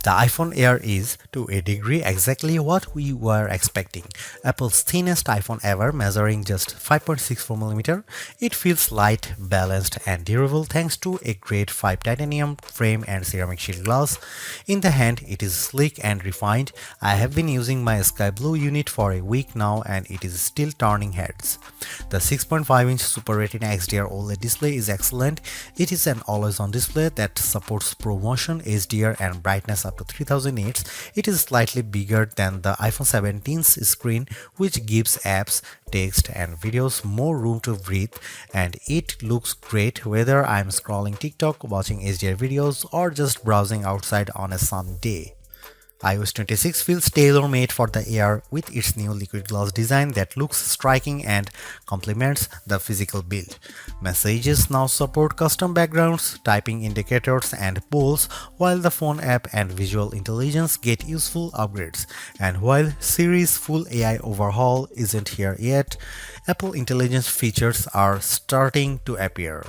The iPhone Air is, to a degree, exactly what we were expecting. Apple's thinnest iPhone ever, measuring just 5.64mm. It feels light, balanced, and durable thanks to a grade 5 titanium frame and ceramic shield glass. In the hand, it is sleek and refined. I have been using my sky blue unit for a week now and it is still turning heads. The 6.5-inch Super Retina XDR OLED display is excellent. It is an always-on display that supports ProMotion, HDR, and brightness up to 3000 nits. It is slightly bigger than the iPhone 17's screen, which gives apps, text, and videos more room to breathe, and it looks great whether I'm scrolling TikTok, watching HDR videos, or just browsing outside on a sunny day. iOS 26 feels tailor-made for the Air with its new liquid glass design that looks striking and complements the physical build. Messages now support custom backgrounds, typing indicators, and polls, while the phone app and visual intelligence get useful upgrades. And while Siri's full AI overhaul isn't here yet, Apple Intelligence features are starting to appear.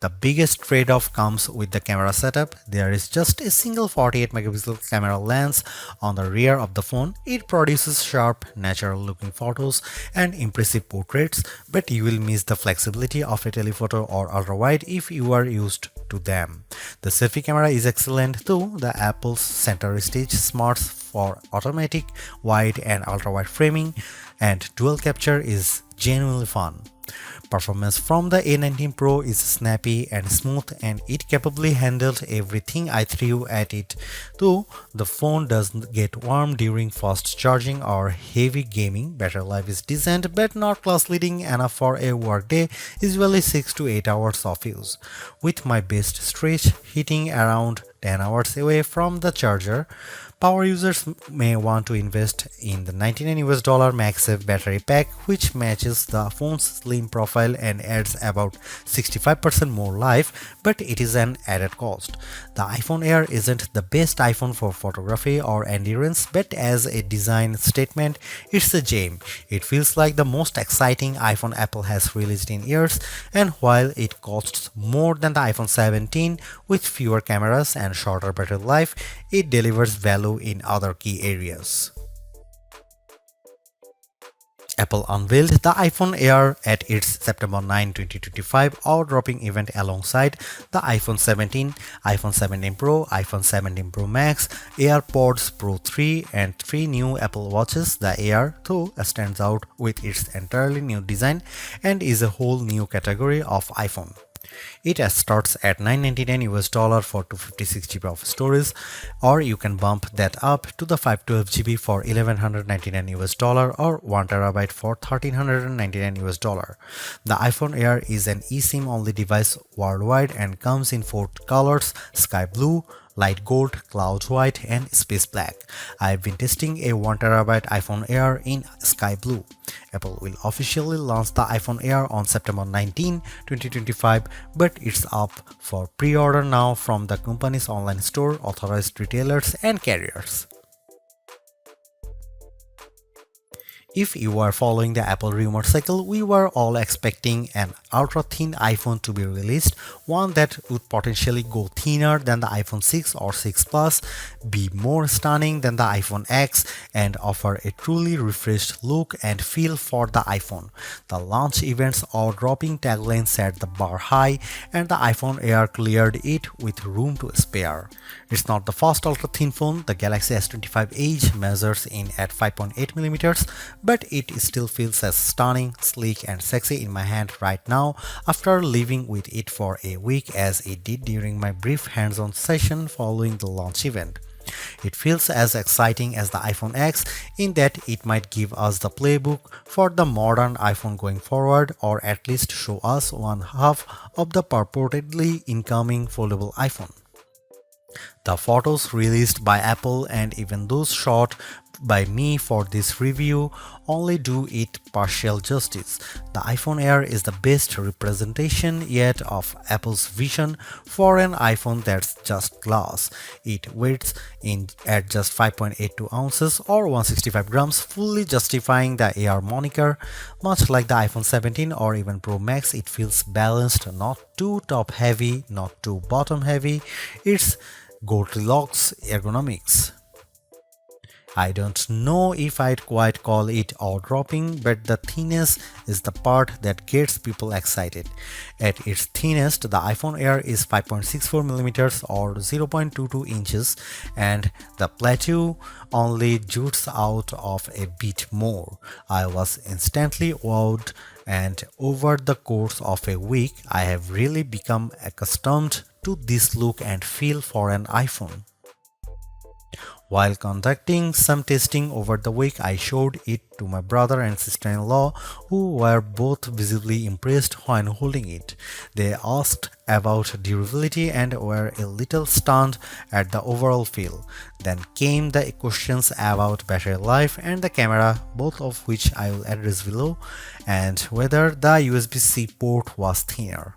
The biggest trade-off comes with the camera setup. There is just a single 48-megapixel camera lens on the rear of the phone. It produces sharp, natural-looking photos and impressive portraits, but you will miss the flexibility of a telephoto or ultra-wide if you are used to them. The selfie camera is excellent too. The Apple's center stage smarts for automatic, wide, and ultra-wide framing, and dual capture is genuinely fun. Performance from the A19 Pro is snappy and smooth, and it capably handled everything I threw at it, though the phone doesn't get warm during fast charging or heavy gaming. Battery life is decent but not class-leading enough for a workday, usually 6 to 8 hours of use, with my best stretch hitting around 10 hours away from the charger. Power users may want to invest in the $99 MagSafe battery pack, which matches the phone's slim profile and adds about 65% more life, but it is an added cost. The iPhone Air isn't the best iPhone for photography or endurance, but as a design statement, it's a gem. It feels like the most exciting iPhone Apple has released in years, and while it costs more than the iPhone 17 with fewer cameras and shorter battery life, it delivers value in other key areas. Apple unveiled the iPhone Air at its September 9, 2025 awe-dropping event alongside the iPhone 17, iPhone 17 Pro, iPhone 17 Pro Max, AirPods Pro 3, and 3 new Apple Watches. The Air, though, stands out with its entirely new design and is a whole new category of iPhone. It starts at $999 for 256 GB of storage, or you can bump that up to the 512 GB for $1,199 or 1 TB for $1,399. The iPhone Air is an eSIM only device worldwide and comes in 4 colors: sky blue, light gold, cloud white, and space black. I've been testing a 1 TB iPhone Air in sky blue. Apple will officially launch the iPhone Air on September 19, 2025, but it's up for pre-order now from the company's online store, authorized retailers, and carriers. If you are following the Apple rumor cycle, we were all expecting an ultra-thin iPhone to be released, one that would potentially go thinner than the iPhone 6 or 6 Plus, be more stunning than the iPhone X, and offer a truly refreshed look and feel for the iPhone. The launch event's awe-dropping tagline set the bar high, and the iPhone Air cleared it with room to spare. It's not the first ultra-thin phone. The Galaxy S25 Edge measures in at 5.8mm, but it still feels as stunning, sleek, and sexy in my hand right now after living with it for a week as it did during my brief hands-on session following the launch event. It feels as exciting as the iPhone X in that it might give us the playbook for the modern iPhone going forward, or at least show us one half of the purportedly incoming foldable iPhone. The photos released by Apple and even those shot by me for this review only do it partial justice. The iPhone Air is the best representation yet of Apple's vision for an iPhone that's just glass. It weighs in at just 5.82 ounces or 165 grams, fully justifying the Air moniker. Much like the iPhone 17 or even Pro Max, it feels balanced, not too top heavy, not too bottom heavy. It's Goldilocks ergonomics. I don't know if I'd quite call it eye-dropping, but the thinness is the part that gets people excited. At its thinnest, the iPhone Air is 5.64mm or 0.22 inches, and the plateau only jutes out of a bit more. I was instantly wowed, and over the course of a week, I have really become accustomed to this look and feel for an iPhone. While conducting some testing over the week, I showed it to my brother and sister-in-law, who were both visibly impressed when holding it. They asked about durability and were a little stunned at the overall feel. Then came the questions about battery life and the camera, both of which I will address below, and whether the USB-C port was thinner.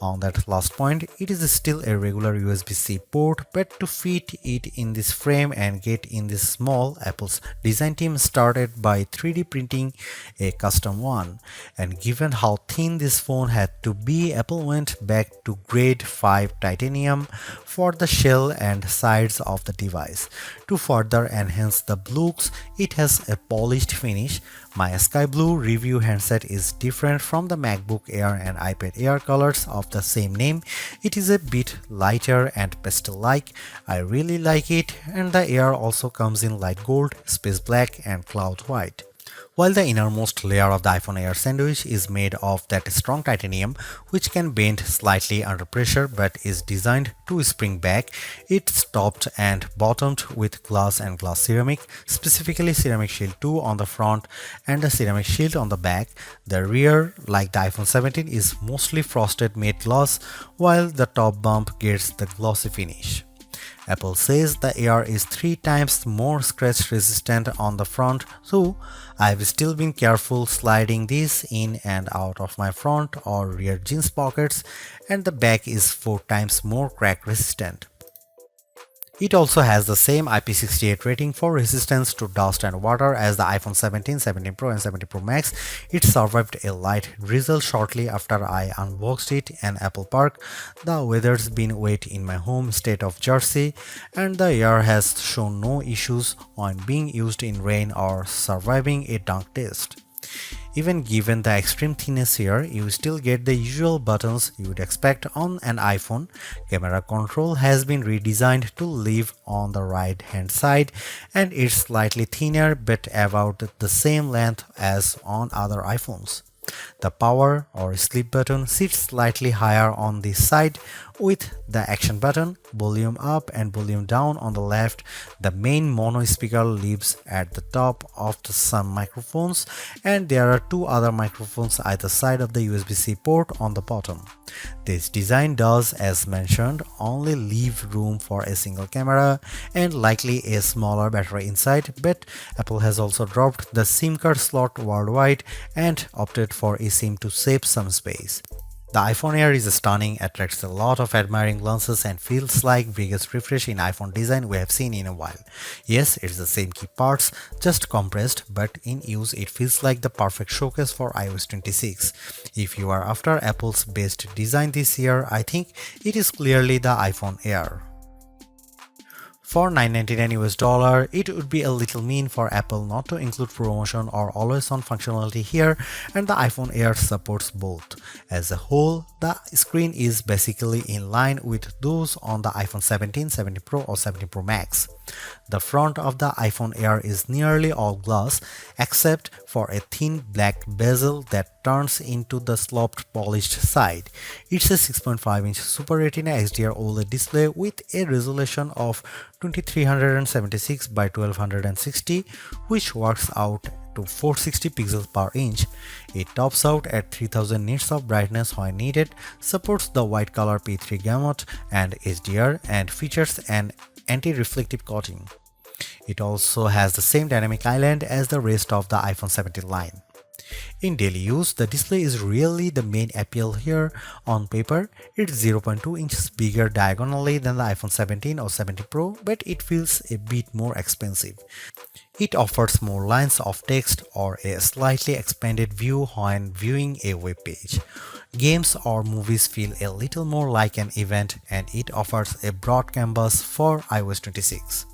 On that last point, it is still a regular USB-C port, but to fit it in this frame and get in this small, Apple's design team started by 3D printing a custom one. And given how thin this phone had to be, Apple went back to grade 5 titanium for the shell and sides of the device. To further enhance the looks, it has a polished finish. My sky blue review handset is different from the MacBook Air and iPad Air colors of the same name. It is a bit lighter and pastel-like. I really like it, and the Air also comes in light gold, space black and cloud white. While the innermost layer of the iPhone Air sandwich is made of that strong titanium, which can bend slightly under pressure but is designed to spring back, it's topped and bottomed with glass and glass ceramic, specifically ceramic shield 2 on the front and a ceramic shield on the back. The rear, like the iPhone 17, is mostly frosted matte glass, while the top bump gets the glossy finish. Apple says the Air is 3 times more scratch resistant on the front, so I've still been careful sliding this in and out of my front or rear jeans pockets, and the back is 4 times more crack resistant. It also has the same IP68 rating for resistance to dust and water as the iPhone 17, 17 Pro and 17 Pro Max. It survived a light drizzle shortly after I unboxed it in Apple Park. The weather's been wet in my home state of Jersey, and the Air has shown no issues when being used in rain or surviving a dunk test. Even given the extreme thinness here, you still get the usual buttons you would expect on an iPhone. Camera control has been redesigned to live on the right hand side, and it's slightly thinner but about the same length as on other iPhones. The power or sleep button sits slightly higher on this side, with the action button, volume up and volume down on the left. The main mono speaker lives at the top of some microphones, and there are 2 other microphones either side of the USB-C port on the bottom. This design does, as mentioned, only leave room for a single camera and likely a smaller battery inside, but Apple has also dropped the SIM card slot worldwide and opted for eSIM to save some space. The iPhone Air is stunning, attracts a lot of admiring glances, and feels like biggest refresh in iPhone design we have seen in a while. Yes, it's the same key parts, just compressed, but in use it feels like the perfect showcase for iOS 26. If you are after Apple's best design this year, I think it is clearly the iPhone Air. For $999 US, it would be a little mean for Apple not to include promotion or always-on functionality here, and the iPhone Air supports both. As a whole, the screen is basically in line with those on the iPhone 17, 17 Pro or 17 Pro Max. The front of the iPhone Air is nearly all glass, except for a thin black bezel that turns into the sloped polished side. It's a 6.5-inch Super Retina XDR OLED display with a resolution of 2376 by 1260, which works out to 460 pixels per inch. It tops out at 3000 nits of brightness when needed, supports the white color P3 gamut and HDR, and features an anti-reflective coating. It also has the same dynamic island as the rest of the iPhone 17 line. In daily use, the display is really the main appeal here. On paper, it's 0.2 inches bigger diagonally than the iPhone 17 or 17 Pro, but it feels a bit more expensive. It offers more lines of text or a slightly expanded view when viewing a web page. Games or movies feel a little more like an event, and it offers a broad canvas for iOS 26.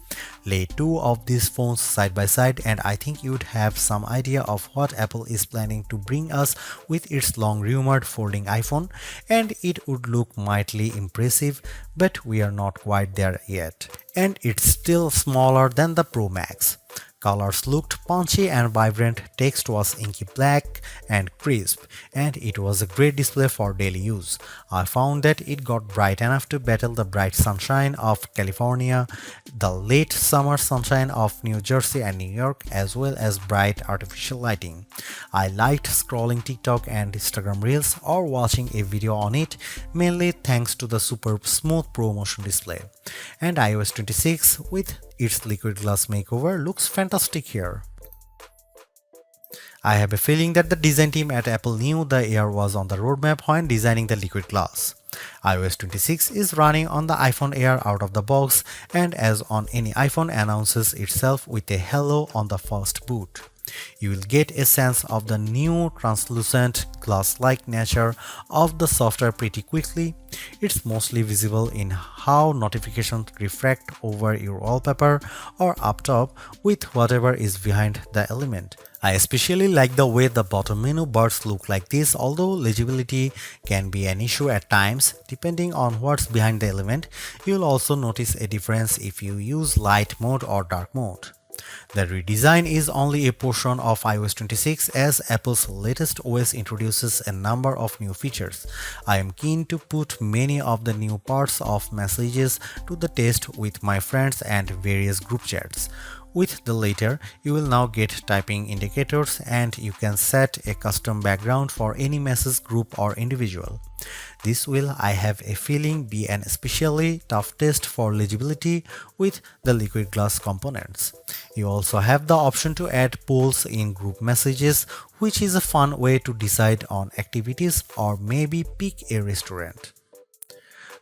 Lay two of these phones side by side and I think you'd have some idea of what Apple is planning to bring us with its long rumored folding iPhone, and it would look mightily impressive, but we are not quite there yet. And it's still smaller than the Pro Max. Colors looked punchy and vibrant, text was inky black and crisp, and it was a great display for daily use. I found that it got bright enough to battle the bright sunshine of California, the late summer sunshine of New Jersey and New York, as well as bright artificial lighting. I liked scrolling TikTok and Instagram Reels or watching a video on it, mainly thanks to the super smooth Pro Motion display. And iOS 26 with its liquid glass makeover looks fantastic here. I have a feeling that the design team at Apple knew the Air was on the roadmap when designing the liquid glass. iOS 26 is running on the iPhone Air out of the box, and as on any iPhone, announces itself with a hello on the first boot. You will get a sense of the new translucent glass-like nature of the software pretty quickly. It's mostly visible in how notifications refract over your wallpaper or up top with whatever is behind the element. I especially like the way the bottom menu bars look like this, although legibility can be an issue at times depending on what's behind the element. You'll also notice a difference if you use light mode or dark mode. The redesign is only a portion of iOS 26 as Apple's latest OS introduces a number of new features. I am keen to put many of the new parts of messages to the test with my friends and various group chats. With the latter, you will now get typing indicators and you can set a custom background for any message group or individual. This will, I have a feeling, be an especially tough test for legibility with the liquid glass components. You also have the option to add polls in group messages, which is a fun way to decide on activities or maybe pick a restaurant.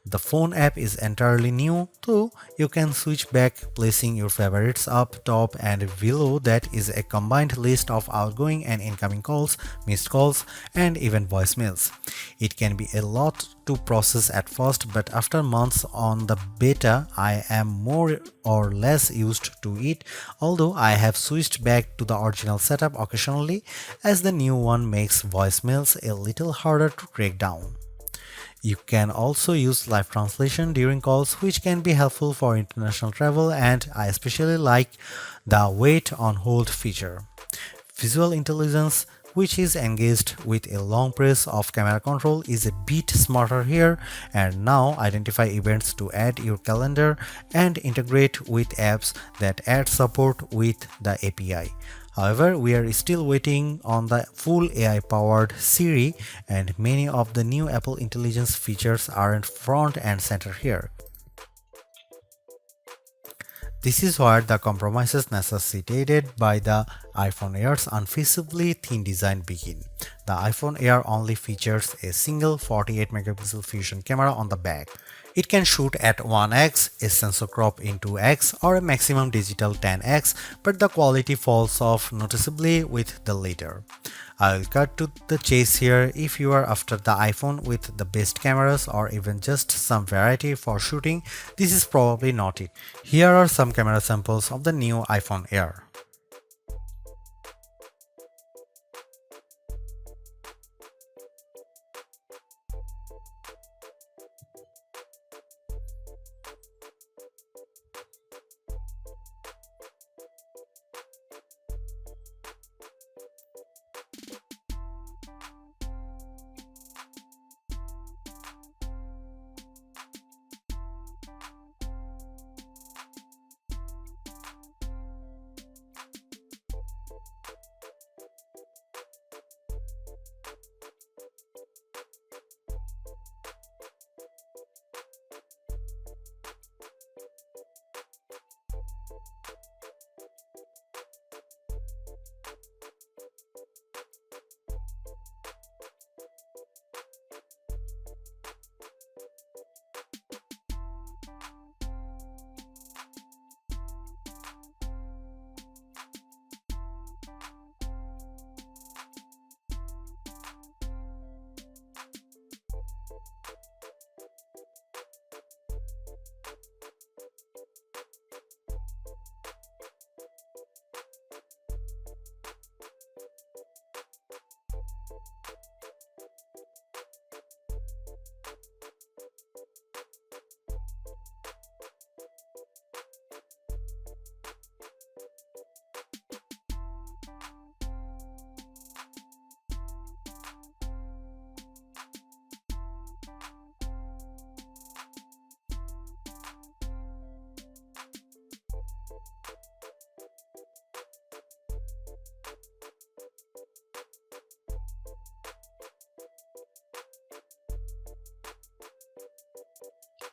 The phone app is entirely new, though you can switch back, placing your favorites up top, and below that is a combined list of outgoing and incoming calls, missed calls, and even voicemails. It can be a lot to process at first, but after months on the beta, I am more or less used to it, although I have switched back to the original setup occasionally, as the new one makes voicemails a little harder to track down. You can also use live translation during calls, which can be helpful for international travel, and I especially like the wait on hold feature. Visual intelligence, which is engaged with a long press of camera control, is a bit smarter here and now identify events to add your calendar and integrate with apps that add support with the API. However, we are still waiting on the full AI-powered Siri, and many of the new Apple Intelligence features aren't front and center here. This is where the compromises necessitated by the iPhone Air's unfeasibly thin design begin. The iPhone Air only features a single 48 megapixel fusion camera on the back. It can shoot at 1x, a sensor crop in 2x, or a maximum digital 10x, but the quality falls off noticeably with the latter. I'll cut to the chase here. If you are after the iPhone with the best cameras or even just some variety for shooting, this is probably not it. Here are some camera samples of the new iPhone Air.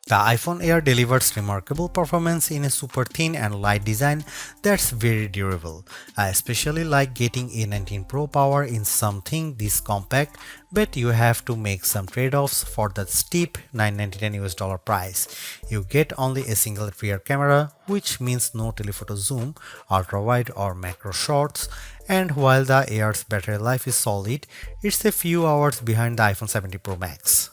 The iPhone Air delivers remarkable performance in a super thin and light design that's very durable. I especially like getting A19 Pro power in something this compact, but you have to make some trade-offs for the steep $999 price. You get only a single rear camera, which means no telephoto zoom, ultra-wide or macro shots, and while the Air's battery life is solid, it's a few hours behind the iPhone 70 Pro Max.